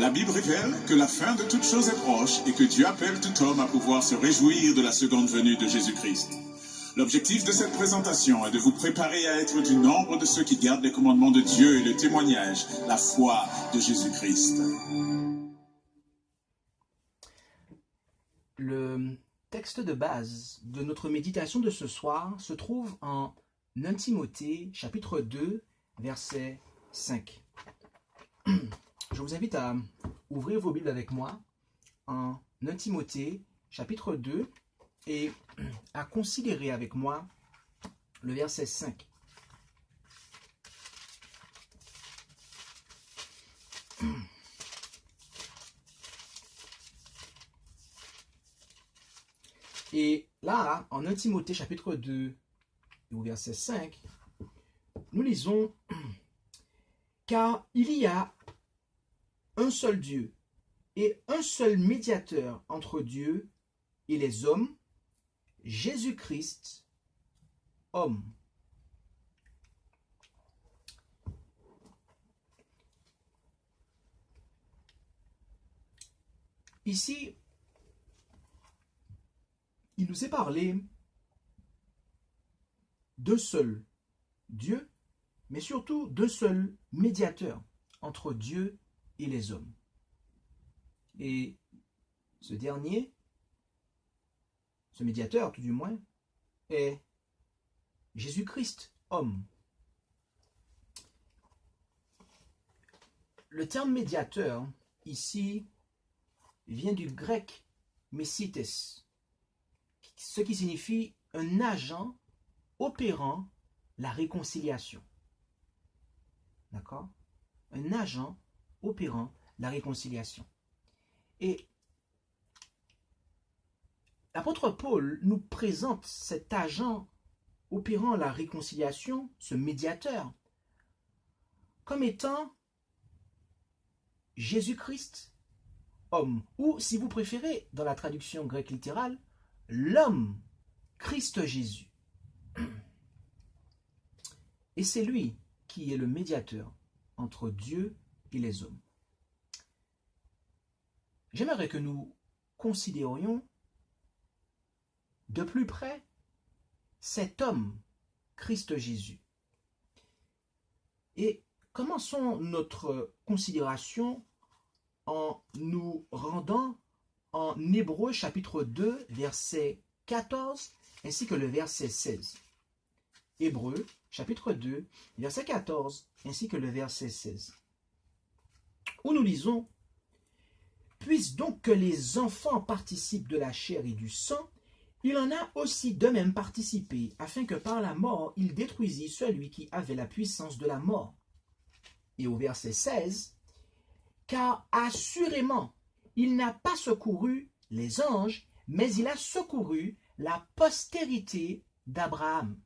La Bible révèle que la fin de toute chose est proche et que Dieu appelle tout homme à pouvoir se réjouir de la seconde venue de Jésus-Christ. L'objectif de cette présentation est de vous préparer à être du nombre de ceux qui gardent les commandements de Dieu et le témoignage, la foi de Jésus-Christ. Le texte de base de notre méditation de ce soir se trouve en 1 Timothée, chapitre 2, verset 5. Je vous invite à ouvrir vos Bibles avec moi en 1 Timothée, chapitre 2, et à considérer avec moi le verset 5. Et là, en 1 Timothée, chapitre 2, au verset 5, nous lisons « Car il y a un seul Dieu et un seul médiateur entre Dieu et les hommes, Jésus-Christ, homme. » Ici, il nous est parlé d'un seul Dieu, mais surtout d'un seul médiateur entre Dieu et les hommes. Et ce dernier, ce médiateur tout du moins, est Jésus-Christ, homme. Le terme médiateur, ici, vient du grec messites, ce qui signifie un agent opérant la réconciliation. D'accord? Un agent opérant la réconciliation. Et l'apôtre Paul nous présente cet agent opérant la réconciliation, ce médiateur, comme étant Jésus-Christ, homme, ou si vous préférez, dans la traduction grecque littérale, l'homme, Christ Jésus. Et c'est lui qui est le médiateur entre Dieu et les hommes. J'aimerais que nous considérions de plus près cet homme, Christ Jésus. Et commençons notre considération en nous rendant en Hébreux chapitre 2, verset 14, ainsi que le verset 16. Hébreux chapitre 2, verset 14, ainsi que le verset 16. Où nous lisons « Puisse donc que les enfants participent de la chair et du sang, il en a aussi de même participé, afin que par la mort il détruisit celui qui avait la puissance de la mort. » Et au verset 16, « Car assurément, il n'a pas secouru les anges, mais il a secouru la postérité d'Abraham. »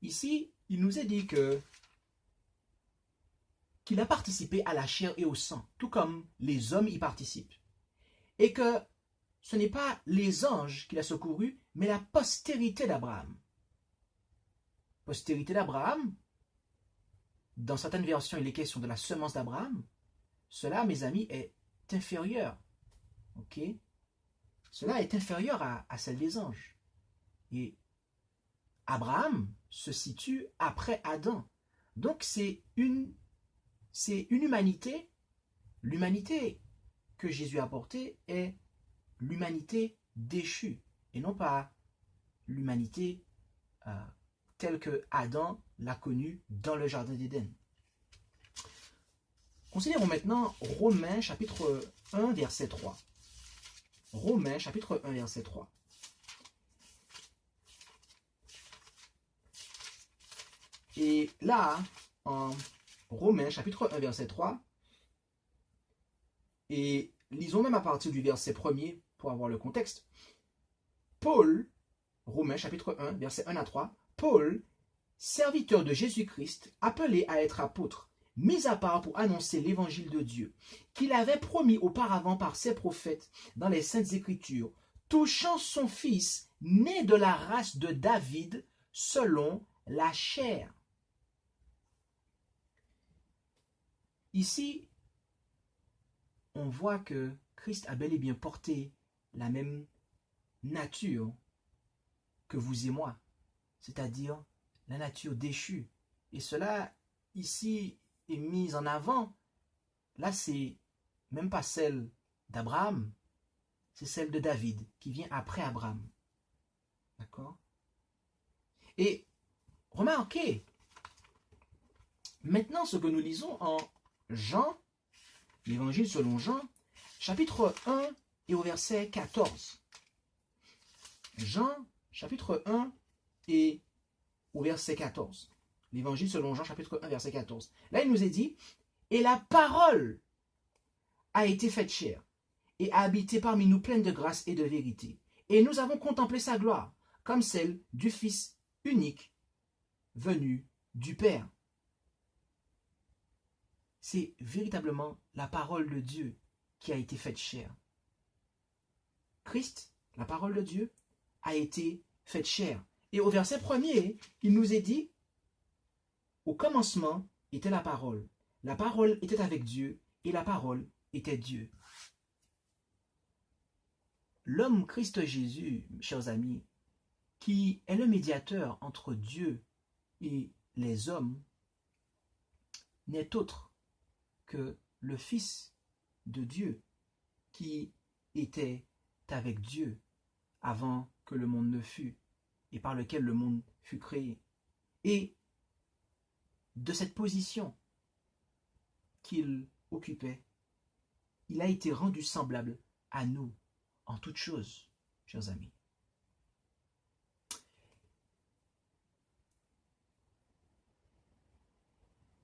Ici, il nous est dit qu'il a participé à la chair et au sang, tout comme les hommes y participent. Et que ce n'est pas les anges qu'il a secourus, mais la postérité d'Abraham. Postérité d'Abraham, dans certaines versions, il est question de la semence d'Abraham. Cela, mes amis, est inférieur. Ok? Cela est inférieur à celle des anges. Et Abraham se situe après Adam. Donc c'est une humanité. L'humanité que Jésus a apportée est l'humanité déchue et non pas l'humanité telle que Adam l'a connue dans le jardin d'Éden. Considérons maintenant Romains chapitre 1 verset 3. Romains chapitre 1 verset 3. Et là, en Romains chapitre 1 verset 3, et lisons même à partir du verset 1er pour avoir le contexte. Paul, Romains chapitre 1 verset 1 à 3, Paul, serviteur de Jésus-Christ, appelé à être apôtre, mis à part pour annoncer l'évangile de Dieu, qu'il avait promis auparavant par ses prophètes dans les Saintes Écritures, touchant son fils, né de la race de David, selon la chair. ici, on voit que Christ a bel et bien porté la même nature que vous et moi, c'est-à-dire la nature déchue. Et cela, ici, est mis en avant. Là, c'est même pas celle d'Abraham, c'est celle de David, qui vient après Abraham. D'accord? Et remarquez, maintenant ce que nous lisons en Jean, l'évangile selon Jean, chapitre 1 et au verset 14. Jean, chapitre 1 et au verset 14. L'évangile selon Jean, chapitre 1, verset 14. Là, il nous est dit, et la parole a été faite chair et a habité parmi nous pleine de grâce et de vérité. Et nous avons contemplé sa gloire, comme celle du Fils unique venu du Père. C'est véritablement la parole de Dieu qui a été faite chair. Christ, la parole de Dieu, a été faite chair. Et au verset 1er, il nous est dit, au commencement était la parole. La parole était avec Dieu et la parole était Dieu. L'homme Christ Jésus, chers amis, qui est le médiateur entre Dieu et les hommes, n'est autre que le Fils de Dieu qui était avec Dieu avant que le monde ne fût et par lequel le monde fut créé. Et de cette position qu'il occupait, il a été rendu semblable à nous en toutes choses, chers amis.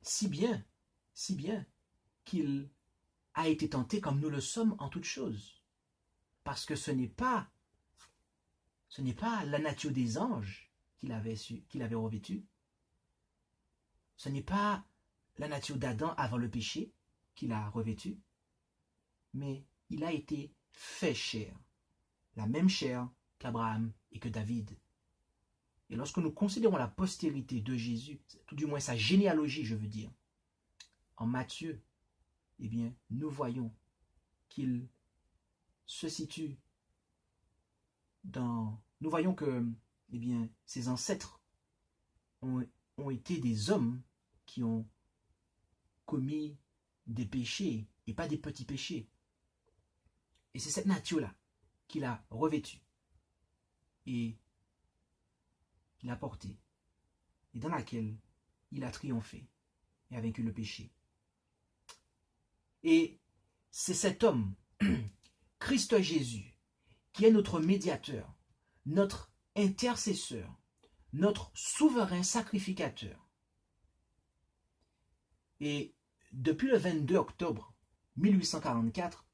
Si bien qu'il a été tenté comme nous le sommes en toutes choses. Parce que ce n'est pas la nature des anges qu'il avait revêtu. Ce n'est pas la nature d'Adam avant le péché qu'il a revêtu. Mais il a été fait chair. La même chair qu'Abraham et que David. Et lorsque nous considérons la postérité de Jésus, tout du moins sa généalogie, je veux dire, en Matthieu, eh bien, nous voyons qu'il se situe dans... Nous voyons que, eh bien, ses ancêtres ont été des hommes qui ont commis des péchés, et pas des petits péchés. Et c'est cette nature-là qu'il a revêtue. Et il a porté, et dans laquelle il a triomphé et a vaincu le péché. Et c'est cet homme, Christ Jésus, qui est notre médiateur, notre intercesseur, notre souverain sacrificateur. Et depuis le 22 octobre 1844,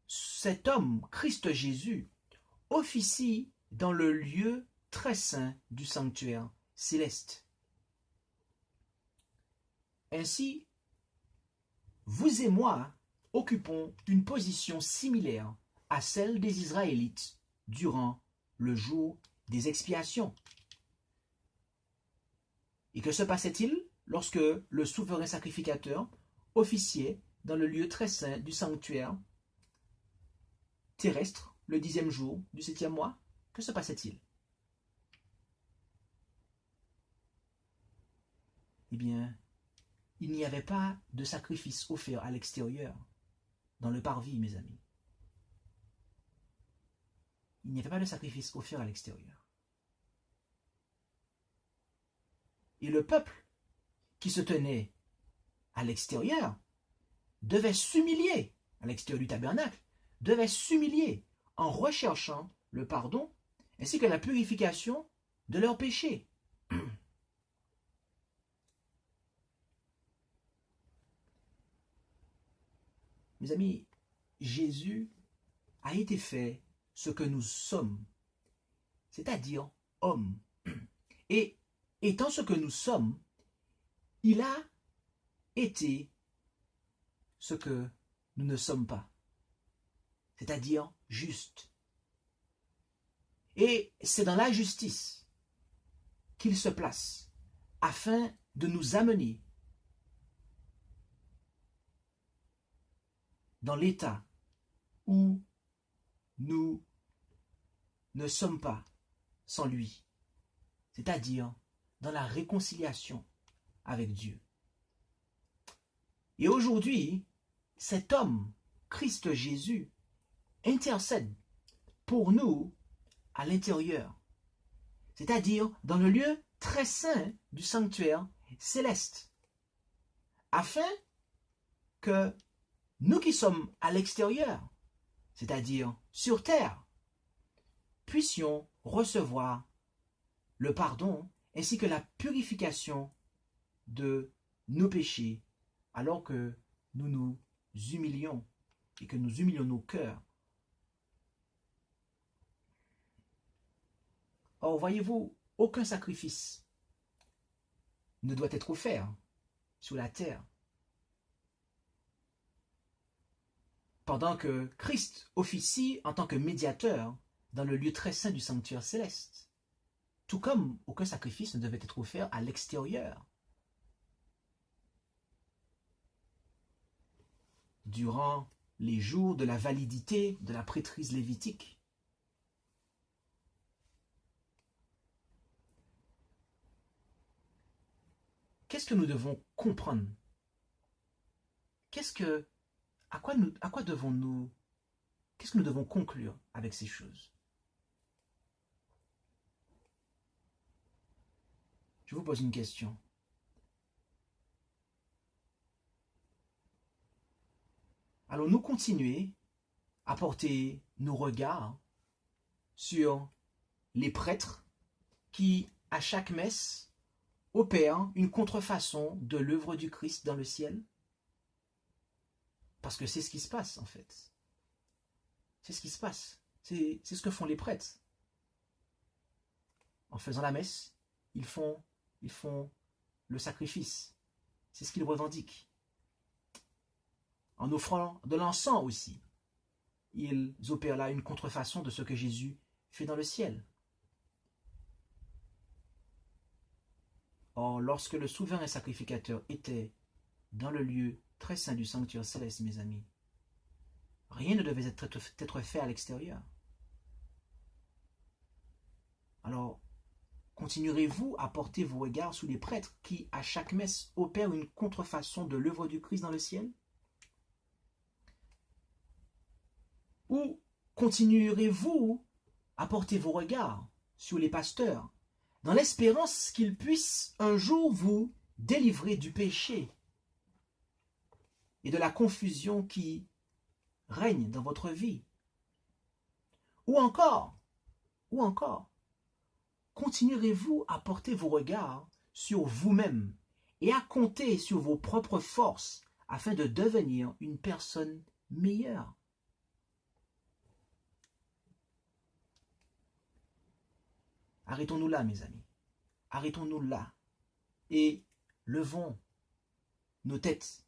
cet homme, Christ Jésus, officie dans le lieu très saint du sanctuaire céleste. Ainsi, vous et moi occupons une position similaire à celle des Israélites durant le jour des expiations. Et que se passait-il lorsque le souverain sacrificateur officiait dans le lieu très saint du sanctuaire terrestre le 10e jour du 7e mois? Que se passait-il? Eh bien, il n'y avait pas de sacrifice offert à l'extérieur, dans le parvis, mes amis. Il n'y avait pas de sacrifice offert à l'extérieur. Et le peuple qui se tenait à l'extérieur devait s'humilier, à l'extérieur du tabernacle, devait s'humilier en recherchant le pardon ainsi que la purification de leurs péchés. Mes amis, Jésus a été fait ce que nous sommes, c'est-à-dire homme. Et étant ce que nous sommes, il a été ce que nous ne sommes pas, c'est-à-dire juste. Et c'est dans la justice qu'il se place afin de nous amener dans l'état où nous ne sommes pas sans lui, c'est-à-dire dans la réconciliation avec Dieu. Et aujourd'hui, cet homme, Christ Jésus, intercède pour nous à l'intérieur, c'est-à-dire dans le lieu très saint du sanctuaire céleste, afin que nous qui sommes à l'extérieur, c'est-à-dire sur terre, puissions recevoir le pardon ainsi que la purification de nos péchés, alors que nous nous humilions et que nous humilions nos cœurs. Or, voyez-vous, aucun sacrifice ne doit être offert sur la terre pendant que Christ officie en tant que médiateur dans le lieu très saint du sanctuaire céleste. Tout comme aucun sacrifice ne devait être offert à l'extérieur. Durant les jours de la validité de la prêtrise lévitique, qu'est-ce que nous devons comprendre? Qu'est-ce que nous devons conclure avec ces choses? Je vous pose une question. Allons-nous continuer à porter nos regards sur les prêtres qui, à chaque messe, opèrent une contrefaçon de l'œuvre du Christ dans le ciel? Parce que c'est ce qui se passe, en fait. C'est ce qui se passe. C'est ce que font les prêtres. En faisant la messe, ils font le sacrifice. C'est ce qu'ils revendiquent. En offrant de l'encens aussi, ils opèrent là une contrefaçon de ce que Jésus fait dans le ciel. Or, lorsque le souverain sacrificateur était dans le lieu très saint du sanctuaire céleste, mes amis, rien ne devait être fait à l'extérieur. Alors, continuerez-vous à porter vos regards sous les prêtres qui, à chaque messe, opèrent une contrefaçon de l'œuvre du Christ dans le ciel? Ou continuerez-vous à porter vos regards sur les pasteurs dans l'espérance qu'ils puissent un jour vous délivrer du péché et de la confusion qui règne dans votre vie? Ou encore, continuerez-vous à porter vos regards sur vous-même et à compter sur vos propres forces afin de devenir une personne meilleure? Arrêtons-nous là, mes amis. Arrêtons-nous là et levons nos têtes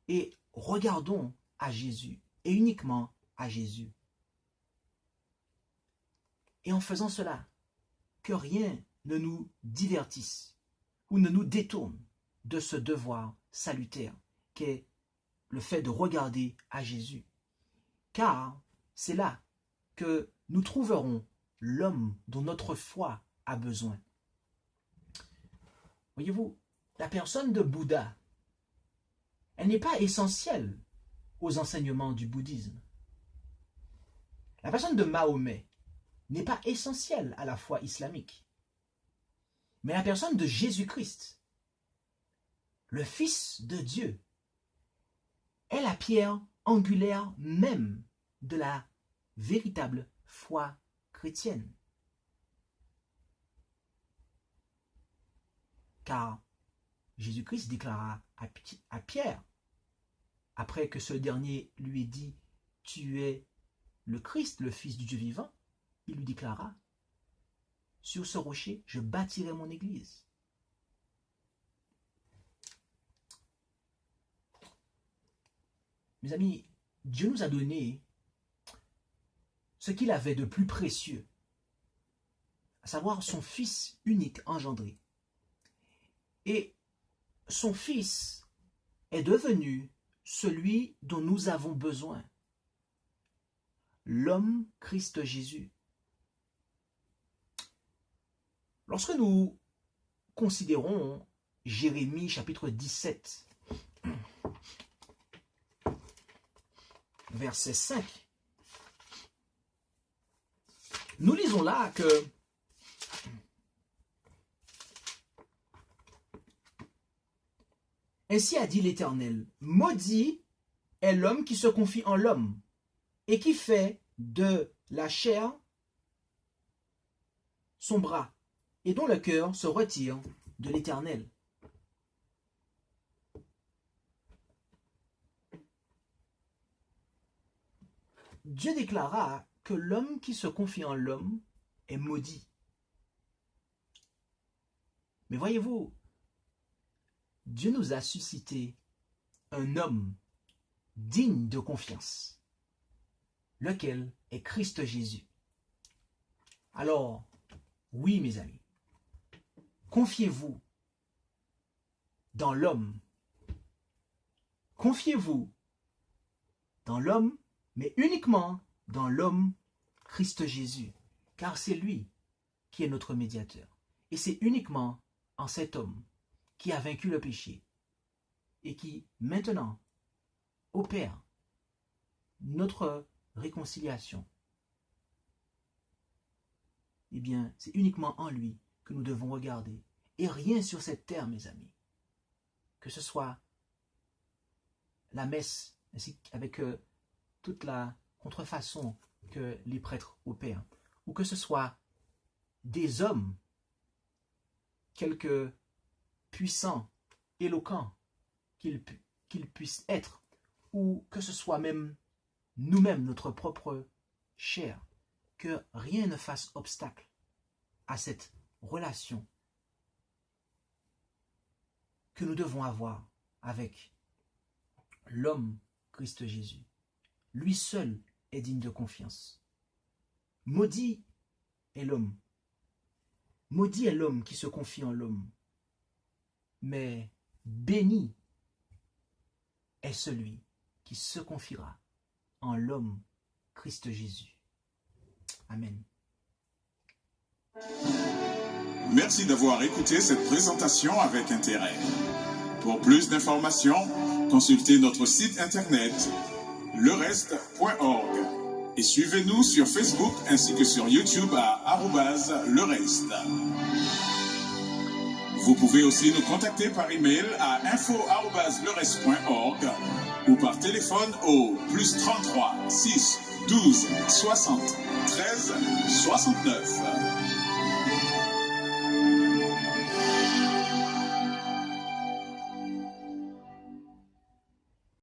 et regardons à Jésus et uniquement à Jésus. Et en faisant cela, que rien ne nous divertisse ou ne nous détourne de ce devoir salutaire qu'est le fait de regarder à Jésus. Car c'est là que nous trouverons l'homme dont notre foi a besoin. Voyez-vous, la personne de Bouddha, elle n'est pas essentielle aux enseignements du bouddhisme. La personne de Mahomet n'est pas essentielle à la foi islamique. Mais la personne de Jésus-Christ, le Fils de Dieu, est la pierre angulaire même de la véritable foi chrétienne. Car Jésus-Christ déclara à Pierre, après que ce dernier lui ait dit « Tu es le Christ, le Fils du Dieu vivant », il lui déclara « Sur ce rocher, je bâtirai mon église. » Mes amis, Dieu nous a donné ce qu'il avait de plus précieux, à savoir son Fils unique engendré. Et son Fils est devenu celui dont nous avons besoin. L'homme Christ Jésus. Lorsque nous considérons Jérémie chapitre 17, verset 5, nous lisons là que ainsi a dit l'Éternel, maudit est l'homme qui se confie en l'homme et qui fait de la chair son bras et dont le cœur se retire de l'Éternel. Dieu déclara que l'homme qui se confie en l'homme est maudit. Mais voyez-vous, Dieu nous a suscité un homme digne de confiance, lequel est Christ Jésus. Alors, oui mes amis, confiez-vous dans l'homme. Confiez-vous dans l'homme, mais uniquement dans l'homme Christ Jésus, car c'est lui qui est notre médiateur. Et c'est uniquement en cet homme qui a vaincu le péché et qui maintenant opère notre réconciliation. Eh bien, c'est uniquement en lui que nous devons regarder. Et rien sur cette terre, mes amis. Que ce soit la messe, ainsi qu'avec toute la contrefaçon que les prêtres opèrent, ou que ce soit des hommes, quelque puissants, éloquents qu'ils puissent être, ou que ce soit même nous-mêmes, notre propre chair, que rien ne fasse obstacle à cette relation que nous devons avoir avec l'homme Christ Jésus. Lui seul est digne de confiance. Maudit est l'homme. Maudit est l'homme qui se confie en l'homme. Mais béni est celui qui se confiera en l'homme Christ Jésus. Amen. Merci d'avoir écouté cette présentation avec intérêt. Pour plus d'informations, consultez notre site internet lereste.org et suivez-nous sur Facebook ainsi que sur YouTube à @lereste. Vous pouvez aussi nous contacter par email à info@lereste.org ou par téléphone au +33 6 12 60 13 69.